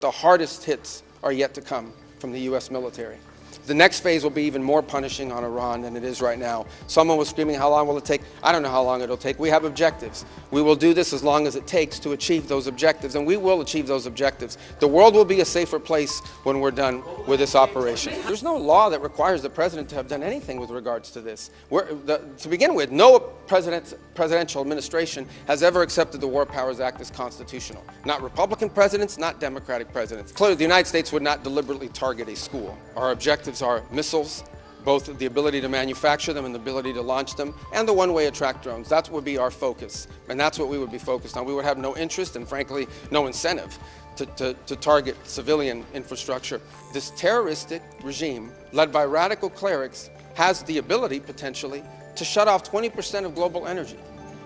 The hardest hits are yet to come from the U.S. military. The next phase will be even more punishing on Iran than it is right now. Someone was screaming, how long will it take? I don't know how long it'll take. We have objectives. We will do this as long as it takes to achieve those objectives, and we will achieve those objectives. The world will be a safer place when we're done with this operation. There's no law that requires the president to have done anything with regards to this. To begin with, no presidential administration has ever accepted the War Powers Act as constitutional. Not Republican presidents, not Democratic presidents. Clearly, the United States would not deliberately target a school. Our objectives are missiles, both the ability to manufacture them and the ability to launch them, and the one-way attract drones. That would be our focus, and that's what we would be focused on. We would have no interest and, frankly, no incentive to target civilian infrastructure. This terroristic regime, led by radical clerics, has the ability, potentially, to shut off 20% of global energy.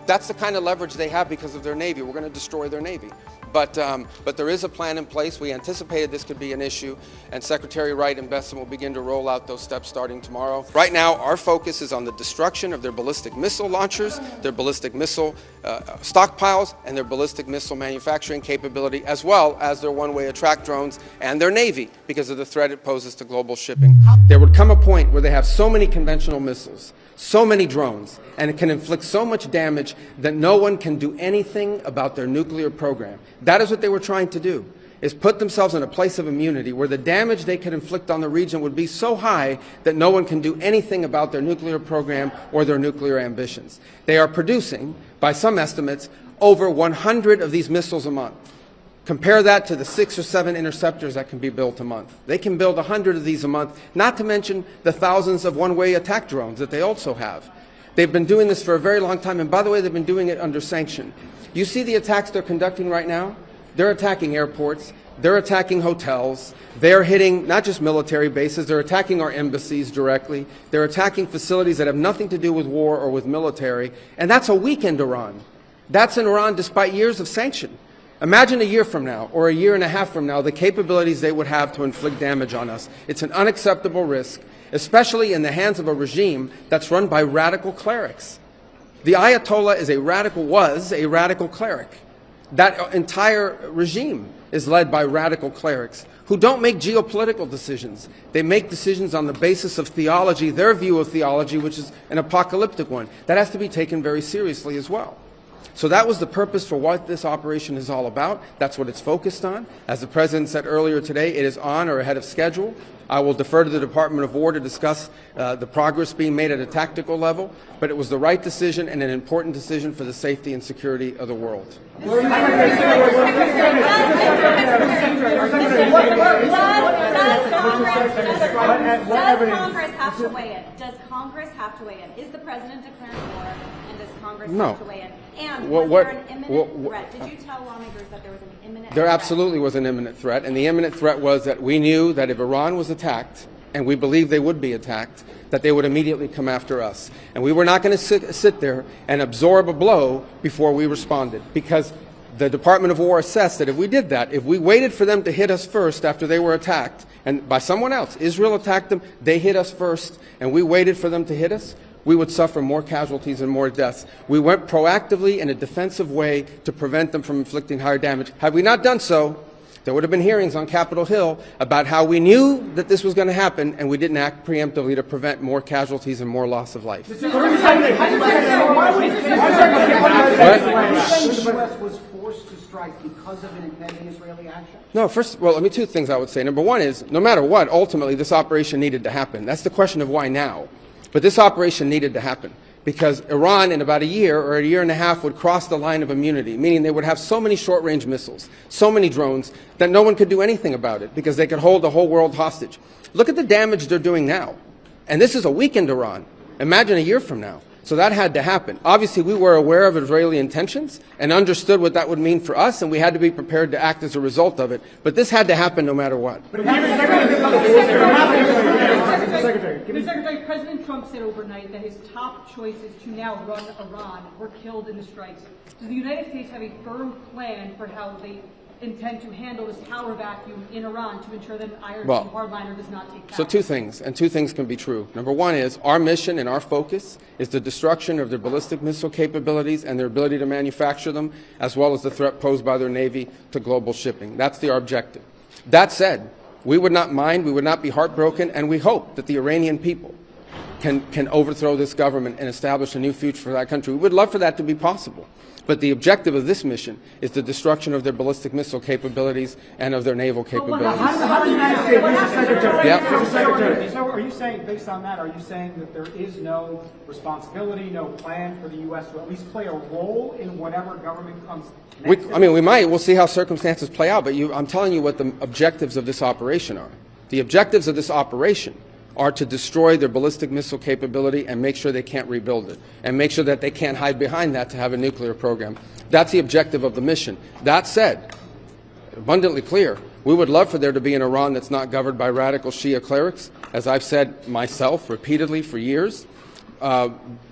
That's the kind of leverage they have because of their Navy. We're going to destroy their Navy. But there is a plan in place. We anticipated this could be an issue, and Secretary Wright and Besson will begin to roll out those steps starting tomorrow. Right now, our focus is on the destruction of their ballistic missile launchers, their ballistic missile stockpiles, and their ballistic missile manufacturing capability, as well as their one-way attract drones and their Navy, because of the threat it poses to global shipping. There would come a point where they have so many conventional missiles, so many drones, and it can inflict so much damage that no one can do anything about their nuclear program. That is what they were trying to do, is put themselves in a place of immunity where the damage they could inflict on the region would be so high that no one can do anything about their nuclear program or their nuclear ambitions. They are producing, by some estimates, over 100 of these missiles a month. Compare that to the 6 or 7 interceptors that can be built a month. They can build 100 of these a month, not to mention the thousands of one-way attack drones that they also have. They've been doing this for a very long time, and by the way, they've been doing it under sanction. You see the attacks they're conducting right now? They're attacking airports, they're attacking hotels, they're hitting not just military bases, they're attacking our embassies directly, they're attacking facilities that have nothing to do with war or with military, and that's a weakened Iran. That's in Iran despite years of sanction. Imagine a year from now, or a year and a half from now, the capabilities they would have to inflict damage on us. It's an unacceptable risk, especially in the hands of a regime that's run by radical clerics. The Ayatollah was a radical cleric. That entire regime is led by radical clerics who don't make geopolitical decisions. They make decisions on the basis of theology, their view of theology, which is an apocalyptic one. That has to be taken very seriously as well. So that was the purpose for what this operation is all about. That's what it's focused on. As the President said earlier today, it is on or ahead of schedule. I will defer to the Department of War to discuss the progress being made at a tactical level, but it was the right decision and an important decision for the safety and security of the world. Does Congress have to weigh in? Does Congress have to weigh in? Is the President declaring war, and does Congress have to weigh in? And was there an imminent threat? Did you tell lawmakers that there was an imminent threat? There absolutely was an imminent threat, and the imminent threat was that we knew that if Iran was attacked, and we believed they would be attacked, that they would immediately come after us. And we were not going to sit there and absorb a blow before we responded, because the Department of War assessed that if we did that, if we waited for them to hit us first after they were attacked, and by someone else, Israel attacked them, they hit us first, and we waited for them to hit us, we would suffer more casualties and more deaths. We went proactively in a defensive way to prevent them from inflicting higher damage. Had we not done so, there would have been hearings on Capitol Hill about how we knew that this was going to happen, and we didn't act preemptively to prevent more casualties and more loss of life. The U.S. was forced to strike because of an impending Israeli action? No, two things I would say. Number one is, no matter what, ultimately this operation needed to happen. That's the question of why now. But this operation needed to happen because Iran in about a year or a year and a half would cross the line of immunity, meaning they would have so many short-range missiles, so many drones, that no one could do anything about it because they could hold the whole world hostage. Look at the damage they're doing now. And this is a weakened Iran. Imagine a year from now. So that had to happen. Obviously, we were aware of Israeli intentions and understood what that would mean for us, and we had to be prepared to act as a result of it. But this had to happen no matter what. Secretary, President Trump said overnight that his top choices to now run Iran were killed in the strikes. Does the United States have a firm plan for how they intend to handle this power vacuum in Iran to ensure that an Iron Dome hardliner does not take power? So two things can be true. Number one is our mission and our focus is the destruction of their ballistic missile capabilities and their ability to manufacture them, as well as the threat posed by their Navy to global shipping. That's our objective. That said, we would not mind, we would not be heartbroken, and we hope that the Iranian people can overthrow this government and establish a new future for that country. We would love for that to be possible. But the objective of this mission is the destruction of their ballistic missile capabilities and of their naval capabilities. How do the United States, Mr. Secretary, Yep. Mr. Secretary, so are you saying, based on that, are you saying that there is no responsibility, no plan for the U.S. to at least play a role in whatever government comes next? We might. We'll see how circumstances play out. But I'm telling you what the objectives of this operation are. The objectives of this operation are to destroy their ballistic missile capability and make sure they can't rebuild it, and make sure that they can't hide behind that to have a nuclear program. That's the objective of the mission. That said, abundantly clear, we would love for there to be an Iran that's not governed by radical Shia clerics. As I've said myself repeatedly for years,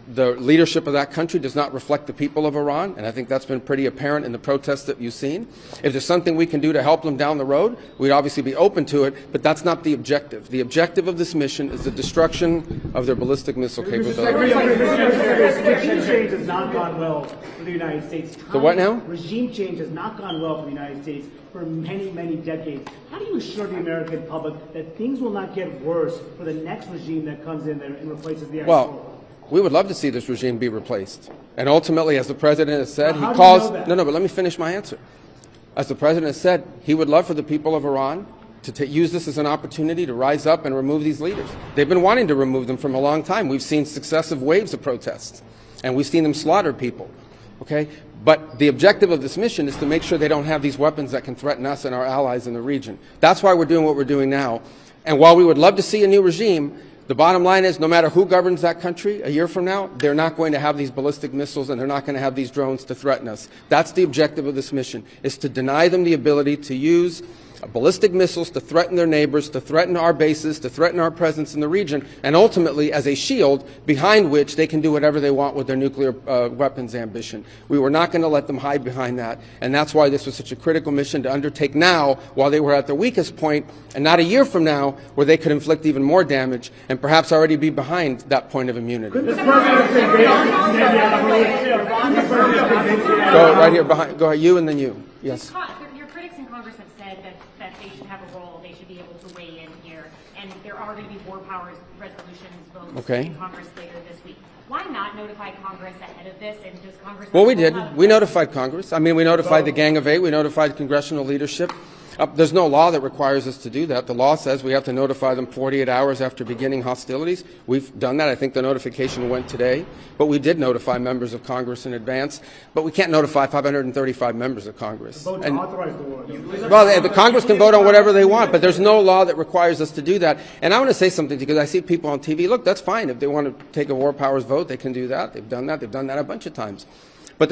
the leadership of that country does not reflect the people of Iran, and I think that's been pretty apparent in the protests that you've seen. If there's something we can do to help them down the road, we'd obviously be open to it, but that's not the objective. The objective of this mission is the destruction of their ballistic missile capability. Regime change has not gone well for the United States. The what now? Regime change has not gone well for the United States for many, many decades. How do you assure the American public that things will not get worse for the next regime that comes in there and replaces the actual? We would love to see this regime be replaced. And ultimately, as the president has said, he How do you calls... know that? No, but let me finish my answer. As the president has said, he would love for the people of Iran to use this as an opportunity to rise up and remove these leaders. They've been wanting to remove them from a long time. We've seen successive waves of protests, and we've seen them slaughter people. Okay? But the objective of this mission is to make sure they don't have these weapons that can threaten us and our allies in the region. That's why we're doing what we're doing now. And while we would love to see a new regime, the bottom line is no matter who governs that country a year from now, they're not going to have these ballistic missiles and they're not going to have these drones to threaten us. That's the objective of this mission, is to deny them the ability to use ballistic missiles to threaten their neighbors, to threaten our bases, to threaten our presence in the region, and ultimately as a shield behind which they can do whatever they want with their nuclear weapons ambition. We were not going to let them hide behind that, and that's why this was such a critical mission to undertake now while they were at their weakest point, and not a year from now where they could inflict even more damage and perhaps already be behind that point of immunity. Go right here, behind. Go ahead, you and then you. Yes. Your critics in Congress have said that they should have a role, they should be able to weigh in here, and there are going to be war powers resolutions votes in Congress later this week. Why not notify Congress ahead of this, and does Congress... Well, we did. We notified Congress. I mean, we notified the Gang of Eight. We notified congressional leadership. There's no law that requires us to do that. The law says we have to notify them 48 hours after beginning hostilities. We've done that. I think the notification went today. But we did notify members of Congress in advance. But we can't notify 535 members of Congress. And, well, the Congress can vote on whatever they want, but there's no law that requires us to do that. And I want to say something because I see people on TV. Look, that's fine. If they want to take a war powers vote, they can do that. They've done that. They've done that a bunch of times. But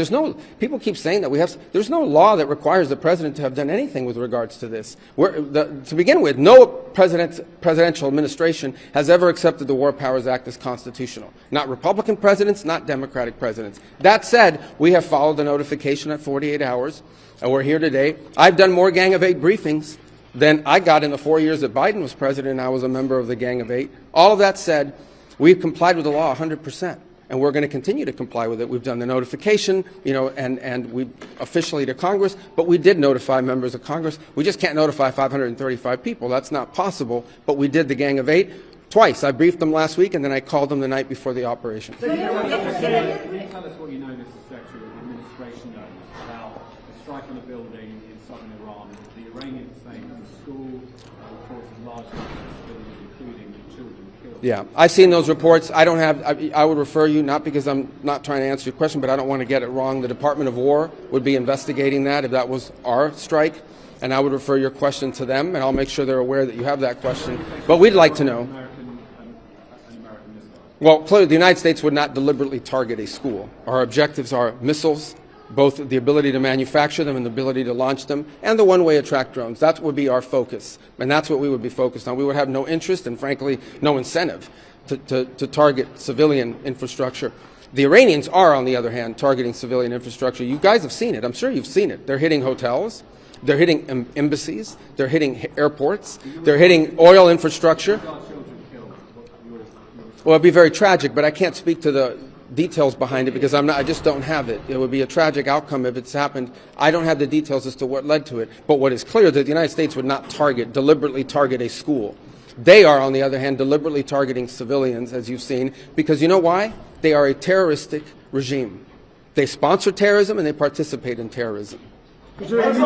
people keep saying that there's no law that requires the president to have done anything with regards to this. To begin with, no presidential administration has ever accepted the War Powers Act as constitutional. Not Republican presidents, not Democratic presidents. That said, we have followed the notification at 48 hours, and we're here today. I've done more Gang of Eight briefings than I got in the 4 years that Biden was president and I was a member of the Gang of Eight. All of that said, we've complied with the law 100%. And we're going to continue to comply with it. We've done the notification, and we officially to Congress, but we did notify members of Congress. We just can't notify 535 people. That's not possible, but we did the Gang of Eight twice. I briefed them last week, and then I called them the night before the operation. Can you tell us what you know, Mr. Secretary, of the administration knows about the strike on a building in southern Iran? The Iranians saying it was a school, reports of large numbers of civilians, including children killed. Yeah, I've seen those reports. I would refer you, not because I'm not trying to answer your question, but I don't want to get it wrong. The Department of War would be investigating that if that was our strike, and I would refer your question to them, and I'll make sure they're aware that you have that question. But we'd like to know. Well, clearly the United States would not deliberately target a school. Our objectives are missiles, both the ability to manufacture them and the ability to launch them, and the one-way attract drones. That would be our focus, and that's what we would be focused on. We would have no interest and, frankly, no incentive to target civilian infrastructure. The Iranians are, on the other hand, targeting civilian infrastructure. You guys have seen it. I'm sure you've seen it. They're hitting hotels. They're hitting embassies. They're hitting airports. They're hitting oil infrastructure. Well, it'd be very tragic, but I can't speak to details behind it because I just don't have it. It would be a tragic outcome if it's happened. I don't have the details as to what led to it. But what is clear is that the United States would not deliberately target a school. They are, on the other hand, deliberately targeting civilians, as you've seen, because you know why? They are a terroristic regime. They sponsor terrorism and they participate in terrorism. President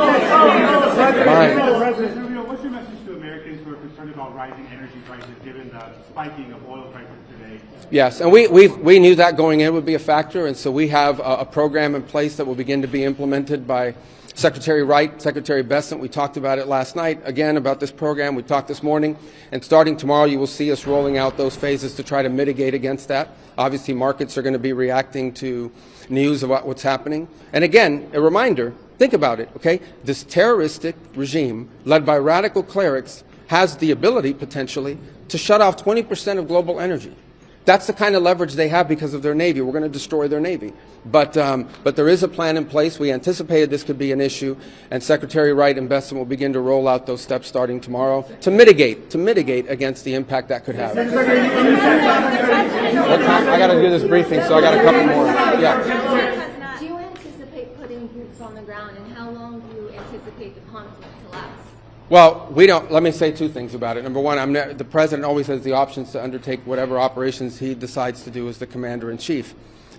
Rubio, what's your message to Americans who are concerned about rising energy prices given the spiking of oil prices today? Yes, and we knew that going in would be a factor, and so we have a program in place that will begin to be implemented by Secretary Wright, Secretary Bessent. We talked about it last night, again, about this program. We talked this morning, and starting tomorrow you will see us rolling out those phases to try to mitigate against that. Obviously, markets are going to be reacting to news about what's happening. And again, a reminder, think about it, okay? This terroristic regime, led by radical clerics, has the ability, potentially, to shut off 20% of global energy. That's the kind of leverage they have because of their Navy. We're going to destroy their Navy. But there is a plan in place. We anticipated this could be an issue, and Secretary Wright and Bessent will begin to roll out those steps starting tomorrow to mitigate against the impact that could have. What time? I got to do this briefing, so I got a couple more. Yeah. Do you anticipate putting boots on the ground, and how long do you anticipate the conflict to last? Well, we don't. Let me say two things about it. Number one, the president always has the options to undertake whatever operations he decides to do as the commander-in-chief.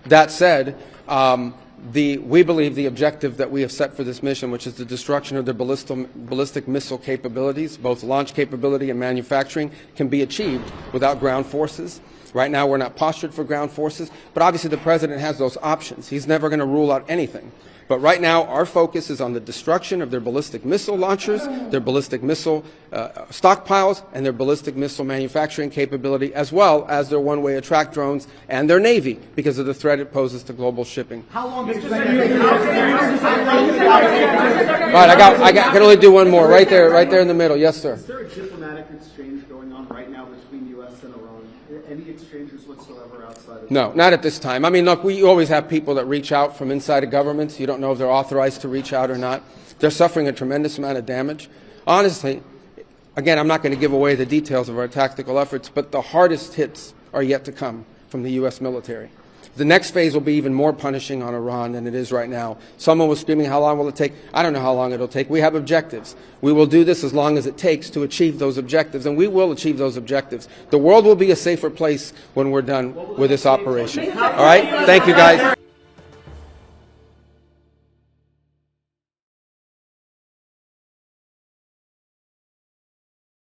That said, we believe the objective that we have set for this mission, which is the destruction of their ballistic missile capabilities, both launch capability and manufacturing, can be achieved without ground forces. Right now, we're not postured for ground forces, but obviously the president has those options. He's never going to rule out anything. But right now, our focus is on the destruction of their ballistic missile launchers, their ballistic missile stockpiles, and their ballistic missile manufacturing capability, as well as their one-way attract drones and their Navy, because of the threat it poses to global shipping. How long is Right, I can only do one more. Right there in the middle. Yes, sir. Is there a diplomatic exchange going on right now between U.S. and Iran? Any exchanges whatsoever outside of No, not at this time. I mean, look, we always have people that reach out from inside of governments. You don't know if they're authorized to reach out or not. They're suffering a tremendous amount of damage. Honestly, again, I'm not going to give away the details of our tactical efforts, but the hardest hits are yet to come from the U.S. military. The next phase will be even more punishing on Iran than it is right now. Someone was screaming, how long will it take? I don't know how long it'll take. We have objectives. We will do this as long as it takes to achieve those objectives, and we will achieve those objectives. The world will be a safer place when we're done with this operation. All right? Thank you, guys.